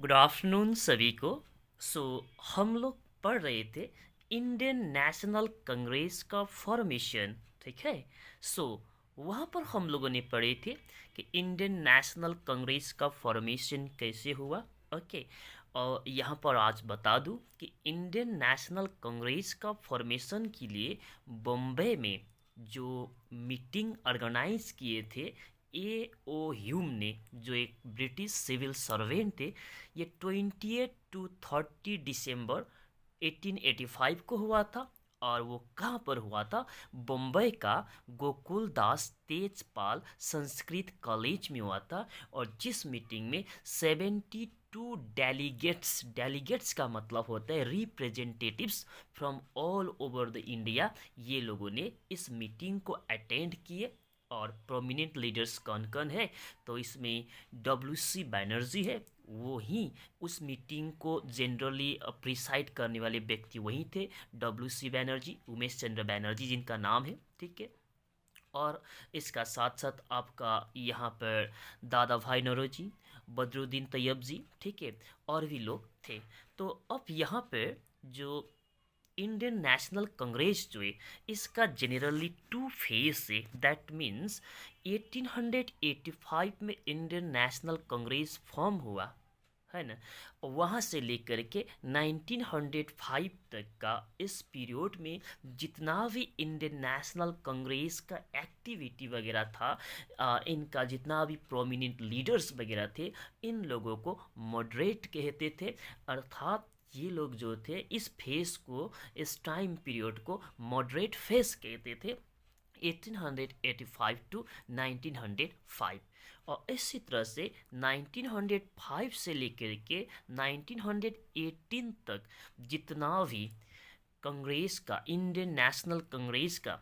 Good afternoon सभी को। सो हम लोग पढ़ रहे थे इंडियन नेशनल कांग्रेस का फॉर्मेशन। ठीक है। सो वहाँ पर हम लोगों ने पढ़े थे कि इंडियन नेशनल कांग्रेस का फॉर्मेशन कैसे हुआ। ओके। और यहाँ पर आज बता दूँ कि इंडियन नेशनल कांग्रेस का फॉर्मेशन के लिए बॉम्बे में जो मीटिंग ऑर्गेनाइज किए थे ए ओ ह्यूम ने, जो एक ब्रिटिश सिविल सर्वेंट थे, ये 28 to 30 दिसंबर 1885 को हुआ था। और वो कहाँ पर हुआ था? बम्बई का गोकुल दास तेजपाल संस्कृत कॉलेज में हुआ था। और जिस मीटिंग में 72 डेलीगेट्स, डेलीगेट्स का मतलब होता है representatives from all over the India, ये लोगों ने इस मीटिंग को अटेंड किए। और प्रोमिनेंट लीडर्स कौन कौन है? तो इसमें डब्ल्यू सी बैनर्जी है, वो ही उस मीटिंग को जनरली प्रिसाइड करने वाले व्यक्ति वही थे, डब्ल्यू सी बैनर्जी, उमेश चंद्र बैनर्जी जिनका नाम है। ठीक है। और इसका साथ साथ आपका यहाँ पर दादा भाई नौरोजी, बदरुद्दीन तैयब जी, ठीक है, और भी लोग थे। तो अब यहाँ पे जो इंडियन नेशनल कांग्रेस जो है, इसका जनरली टू फेज है। दैट मीन्स 1885 में इंडियन नेशनल कांग्रेस फॉर्म हुआ है ना। वहाँ से लेकर के 1905 तक का इस पीरियड में जितना भी इंडियन नेशनल कांग्रेस का एक्टिविटी वगैरह था, इनका जितना भी प्रोमिनेंट लीडर्स वगैरह थे, इन लोगों को मॉडरेट कहते थे। अर्थात ये लोग जो थे इस फेस को, इस टाइम पीरियड को मॉडरेट फेस कहते थे, 1885 टू 1905। और इसी तरह से 1905 से लेकर के 1918 तक जितना भी कांग्रेस का, इंडियन नेशनल कांग्रेस का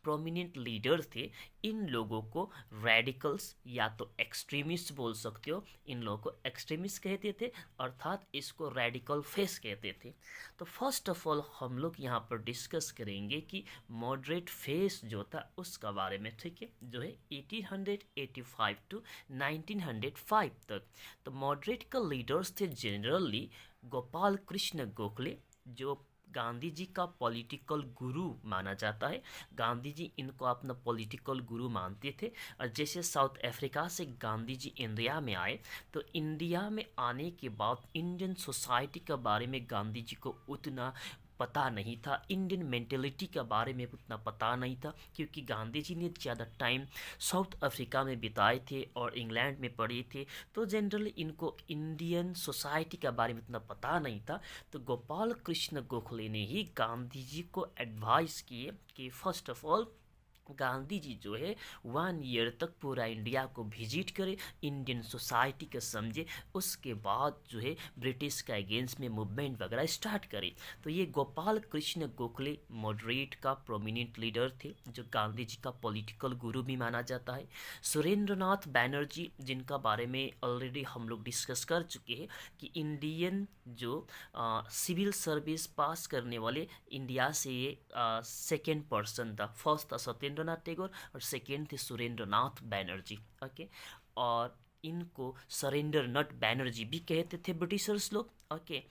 प्रोमिनेंट लीडर थे, इन लोगों को रेडिकल्स या तो एक्सट्रीमिस्ट बोल सकते हो। इन लोगों को एक्सट्रीमिस्ट कहते थे, अर्थात इसको रेडिकल फेस कहते थे। तो फर्स्ट ऑफ ऑल हम लोग यहाँ पर डिस्कस करेंगे कि मॉडरेट फेस जो था उसका बारे में। ठीक है, जो है 1885 टू 1905 तक। तो मॉडरेट का लीडर्स थे जनरली गोपाल कृष्ण गोखले, जो गांधी जी का पॉलिटिकल गुरु माना जाता है। गांधी जी इनको अपना पॉलिटिकल गुरु मानते थे। और जैसे साउथ अफ्रीका से गांधी जी इंडिया में आए, तो इंडिया में आने के बाद इंडियन सोसाइटी के बारे में गांधी जी को उतना पता नहीं था, इंडियन मेंटेलिटी के बारे में उतना पता नहीं था, क्योंकि गांधी जी ने ज़्यादा टाइम साउथ अफ्रीका में बिताए थे और इंग्लैंड में पढ़े थे। तो जनरली इनको इंडियन सोसाइटी के बारे में उतना पता नहीं था। तो गोपाल कृष्ण गोखले ने ही गांधी जी को एडवाइस किए कि first of all Gandhi ji जो है 1 ईयर तक पूरा इंडिया को विजिट करे, इंडियन सोसाइटी को समझे, उसके बाद जो है ब्रिटिश का अगेंस्ट में मूवमेंट वगैरह स्टार्ट करे। तो ये गोपाल कृष्ण गोखले मॉडरेट का प्रोमिनेंट लीडर थे, जो गांधी जी का पॉलिटिकल गुरु भी माना जाता है। सुरेंद्र नाथ बैनर्जी, जिनका बारे में ऑलरेडी हम लोग डिस्कस कर चुके हैं कि इंडियन जो सिविल सर्विस पास करने वाले इंडिया से ये सेकेंड पर्सन था। फर्स्ट था सत्येंद्र नाथ टैगोर और सेकेंड थे सुरेंद्र नाथ बैनर्जी। ओके। और इनको सरेंद्र नट बैनर्जी भी कहते थे ब्रिटिशर्स लोग। ओके।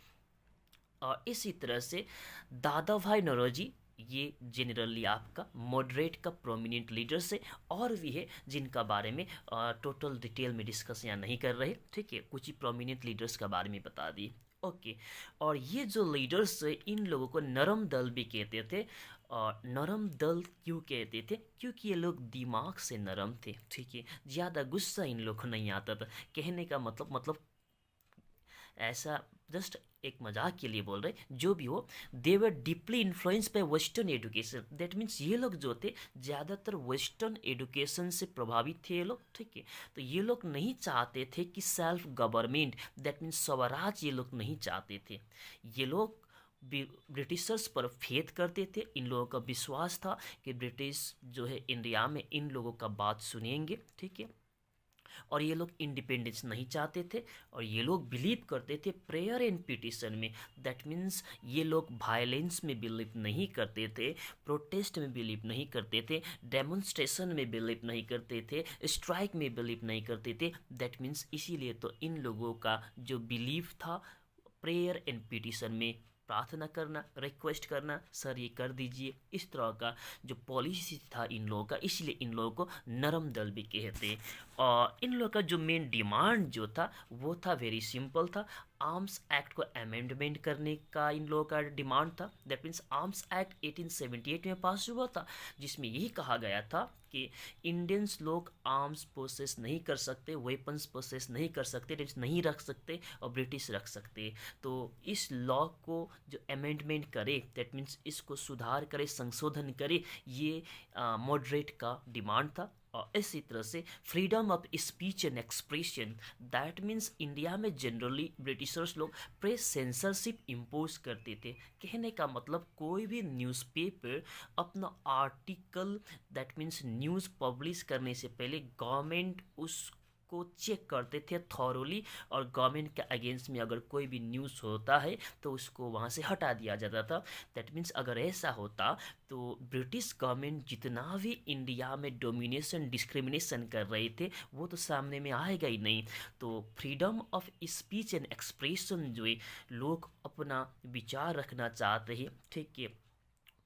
और इसी तरह से दादा भाई नौरोजी, ये जनरली आपका मॉडरेट का प्रोमिनेंट लीडर्स है। और भी है जिनका बारे में टोटल डिटेल में डिस्कस यहाँ नहीं कर रहे। ठीक है, कुछ ही प्रोमिनेंट लीडर्स का बारे में बता दिए। ओके। और ये जो लीडर्स है, इन लोगों को नरम दल भी कहते थे। और नरम दल क्यों कहते थे? क्योंकि ये लोग दिमाग से नरम थे। ठीक है, ज़्यादा गुस्सा इन लोग को नहीं आता था। कहने का मतलब ऐसा जस्ट एक मजाक के लिए बोल रहे, जो भी हो, they were deeply influence by western education. That means ये लोग जो थे ज़्यादातर वेस्टर्न एजुकेशन से प्रभावित थे ये लोग। ठीक है। तो ये लोग नहीं चाहते थे कि self government, that means Swaraj, ये लोग नहीं चाहते थे। ये लोग ब्रिटिशर्स पर फेथ करते थे। इन लोगों का विश्वास था कि ब्रिटिश जो है इंडिया में इन लोगों का बात सुनेंगे। ठीक है। और ये लोग इंडिपेंडेंस नहीं चाहते थे और ये लोग बिलीव करते थे प्रेयर एंड पिटिशन में। दैट मीन्स ये लोग वायलेंस में बिलीव नहीं करते थे, प्रोटेस्ट में बिलीव नहीं करते थे, डेमोन्स्ट्रेशन में बिलीव नहीं करते थे, स्ट्राइक में बिलीव नहीं करते थे। दैट मीन्स इसीलिए तो इन लोगों का जो बिलीव था प्रेयर एंड पिटिशन में, प्रार्थना करना, रिक्वेस्ट करना, सर ये कर दीजिए, इस तरह का जो पॉलिसी था इन लोगों का, इसलिए इन लोगों को नरम दल भी कहते हैं। और इन लोगों का जो मेन डिमांड जो था वो था वेरी सिंपल था। आर्म्स एक्ट को अमेंडमेंट करने का इन लोगों का डिमांड था। दैट मीन्स आर्म्स एक्ट 1878 में पास हुआ था, जिसमें यही कहा गया था कि इंडियंस लोग आर्म्स प्रोसेस नहीं कर सकते, वेपन्स प्रोसेस नहीं कर सकते, नहीं रख सकते, और ब्रिटिश रख सकते। तो इस लॉ को जो अमेंडमेंट करे, दैट मीन्स इसको सुधार करे, संशोधन करे, ये मॉडरेट का डिमांड था। और इसी तरह से freedom of speech and expression, that means India में जनरली ब्रिटिशर्स लोग प्रेस सेंसरशिप इम्पोज करते थे। कहने का मतलब कोई भी न्यूज़पेपर अपना article, that means news publish करने से पहले गवर्नमेंट उसको चेक करते थे थॉरोली, और गवर्नमेंट के अगेंस्ट में अगर कोई भी न्यूज़ होता है तो उसको वहाँ से हटा दिया जाता था। दैट मीन्स अगर ऐसा होता तो ब्रिटिश गवर्नमेंट जितना भी इंडिया में डोमिनेशन, डिस्क्रिमिनेशन कर रहे थे, वो तो सामने में आएगा ही नहीं। तो freedom of speech and expression जो है, लोग अपना विचार रखना चाहते हैं, ठीक है,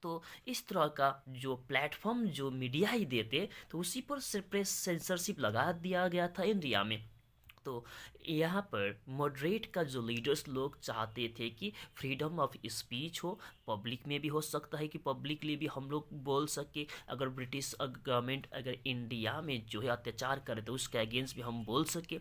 तो इस तरह का जो प्लेटफॉर्म जो मीडिया ही देते, तो उसी पर प्रेस सेंसरशिप लगा दिया गया था इंडिया में। तो यहाँ पर मॉडरेट का जो लीडर्स लोग चाहते थे कि फ्रीडम ऑफ स्पीच हो, पब्लिक में भी हो सकता है कि पब्लिकली भी हम लोग बोल सके। अगर ब्रिटिश गवर्नमेंट अगर इंडिया में जो है अत्याचार करे तो उसके अगेंस्ट भी हम बोल सके,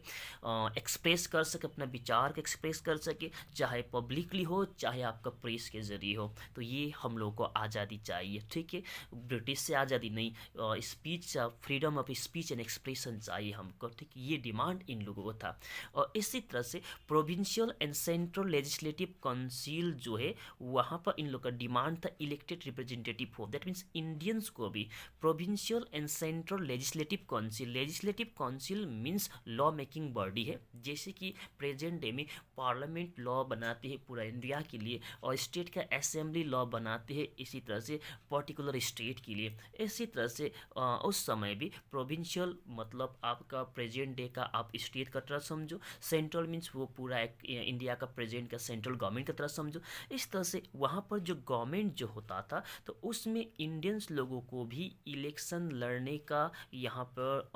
एक्सप्रेस कर सके, अपना विचार को एक्सप्रेस कर सके, चाहे पब्लिकली हो चाहे आपका प्रेस के ज़रिए हो। तो ये हम लोग को आज़ादी चाहिए, ठीक है, ब्रिटिश से आज़ादी नहीं, speech, freedom of speech and expression चाहिए हमको, ठीक, ये डिमांड इन लोगों को था। और इसी तरह से provincial and central legislative council जो है, वहाँ पर इन लोग का डिमांड था इलेक्टेड रिप्रेजेंटेटिव हो। दैट मीन्स इंडियंस को भी provincial and central legislative council, legislative council means law making body है, जैसे कि प्रेजेंट डे में पार्लियामेंट लॉ बनाते हैं पूरा इंडिया के लिए, और स्टेट का असेंबली लॉ बनाते हैं इसी तरह से पर्टिकुलर स्टेट के लिए। इसी तरह से उस समय भी प्रोविंशियल मतलब आपका प्रेजेंट डे का आप स्टेट का तरह समझो, सेंट्रल मीन्स वो पूरा एक इंडिया का प्रेजेंट का सेंट्रल गवर्नमेंट की तरह समझो। इस तरह से वहाँ पर जो गवर्नमेंट जो होता था, तो उसमें इंडियंस लोगों को भी इलेक्शन लड़ने का यहाँ पर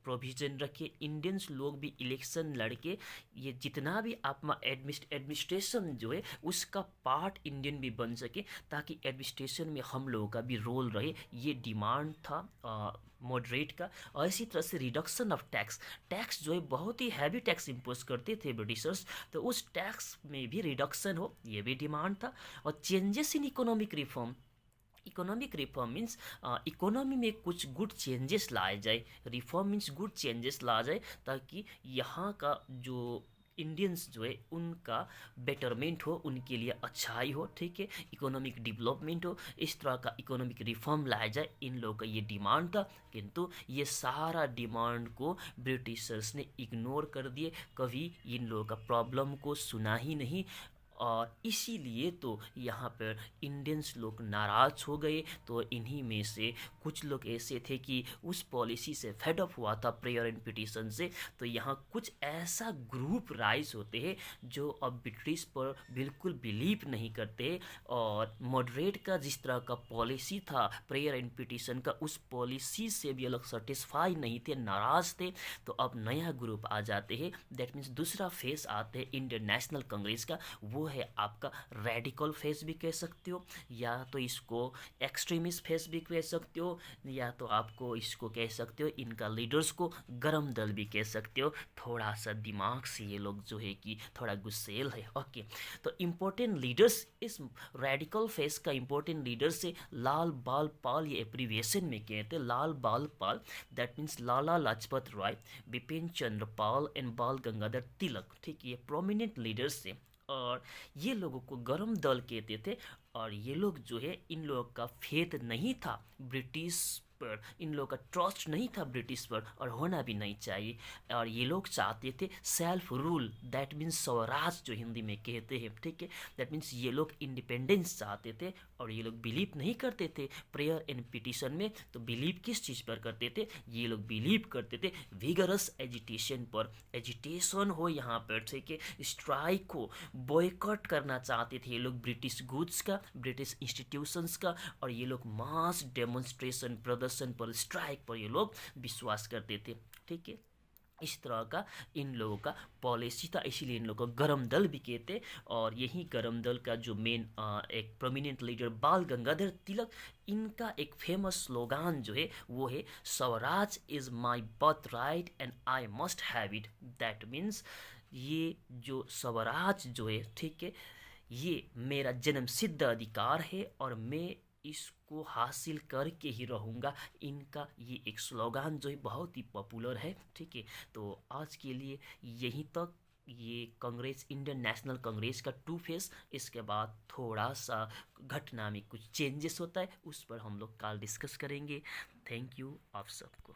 प्रोविज़न रखे। इंडियंस लोग भी इलेक्शन लड़के ये जितना भी आप एडमिनिस्ट्रेशन जो है उसका पार्ट इंडियन भी बन सके, ताकि एडमिनिस्ट्रेशन में हम लोगों का भी रोल रहे। ये डिमांड था मॉडरेट का। और इसी तरह से रिडक्शन ऑफ टैक्स, टैक्स जो है बहुत ही हैवी टैक्स इम्पोज करते थे ब्रिटिशर्स, तो उस टैक्स में भी रिडक्शन हो, ये भी डिमांड था। और changes in economic reform, economic reform means economy में कुछ गुड चेंजेस लाए जाए, रिफॉर्म मीन्स गुड चेंजेस ला जाए, ताकि यहाँ का जो इंडियंस जो है उनका बेटरमेंट हो, उनके लिए अच्छाई हो, ठीक है, इकोनॉमिक डेवलपमेंट हो, इस तरह का इकोनॉमिक रिफॉर्म लाया जाए, इन लोगों का ये डिमांड था। किंतु ये सारा डिमांड को ब्रिटिशर्स ने इग्नोर कर दिए, कभी इन लोगों का प्रॉब्लम को सुना ही नहीं, और इसीलिए तो यहाँ पर इंडियंस लोग नाराज़ हो गए। तो इन्हीं में से कुछ लोग ऐसे थे कि उस पॉलिसी से फेड अप हुआ था प्रेयर एंड पिटिशन से। तो यहाँ कुछ ऐसा ग्रुप राइज होते हैं जो अब ब्रिटिश पर बिल्कुल बिलीव नहीं करते, और मॉडरेट का जिस तरह का पॉलिसी था प्रेयर एंड पिटिशन का, उस पॉलिसी से भी अलग सेटिस्फाई नहीं थे, नाराज़ थे। तो अब नया ग्रुप आ जाते हैं, दैट मीन्स दूसरा फेस आते हैं इंडियन नेशनल कांग्रेस का, वो है आपका रेडिकल फेस भी कह सकते हो, या तो इसको एक्सट्रीमिस्ट फेस भी कह सकते हो, या तो आपको इसको कह सकते हो, इनका लीडर्स को गरम दल भी कह सकते हो। थोड़ा सा दिमाग से ये लोग जो है कि थोड़ा गुस्सेल है, ओके। तो इम्पोर्टेंट लीडर्स, इस रेडिकल फेस का इम्पोर्टेंट लीडर से लाल बाल पाल, ये एब्रीविएशन में कहते हैं, Lal Bal Pal, that means Lala Lajpat Rai, Bipin Chandra Pal and Bal Gangadhar तिलक, ठीक, ये प्रोमिनेंट लीडर्स थे। और ये लोगों को गरम दल कहते थे, और ये लोग जो है इन लोगों का फेथ नहीं था ब्रिटिश पर, इन लोगों का ट्रस्ट नहीं था ब्रिटिश पर, और होना भी नहीं चाहिए। और ये लोग चाहते थे self rule, that means Swaraj जो हिंदी में कहते हैं, ठीक है। दैट मीन्स ये लोग इंडिपेंडेंस चाहते थे, और ये लोग बिलीव नहीं करते थे प्रेयर एंड पिटिशन में। तो बिलीव किस चीज़ पर करते थे? ये लोग बिलीव करते थे विगरस एजिटेशन पर। एजिटेशन हो यहाँ पर, ठीक है, स्ट्राइक हो, बॉयकॉट करना चाहते थे ये लोग ब्रिटिश गुड्स का, ब्रिटिश इंस्टीट्यूशंस का। और ये लोग मास डेमोन्स्ट्रेशन, प्रदर्शन पर, स्ट्राइक पर ये लोग विश्वास करते थे, ठीक है। इस तरह का इन लोगों का पॉलिसी था, इसीलिए इन लोगों को गरम दल भी कहते। और यही गरम दल का जो मेन एक प्रोमिनेंट लीडर बाल गंगाधर तिलक, इनका एक फेमस स्लोगान जो है वो है Swaraj is my birth right and I must have it. That means ये जो स्वराज जो है, ठीक है, ये मेरा जन्म सिद्ध अधिकार है और मैं इसको हासिल करके ही रहूँगा। इनका ये एक स्लोगान जो है बहुत ही पॉपुलर है, ठीक है। तो आज के लिए यहीं तक। ये कांग्रेस, इंडियन नेशनल कांग्रेस का टू फेस। इसके बाद थोड़ा सा घटना में कुछ चेंजेस होता है, उस पर हम लोग कल डिस्कस करेंगे। थैंक यू आप सबको।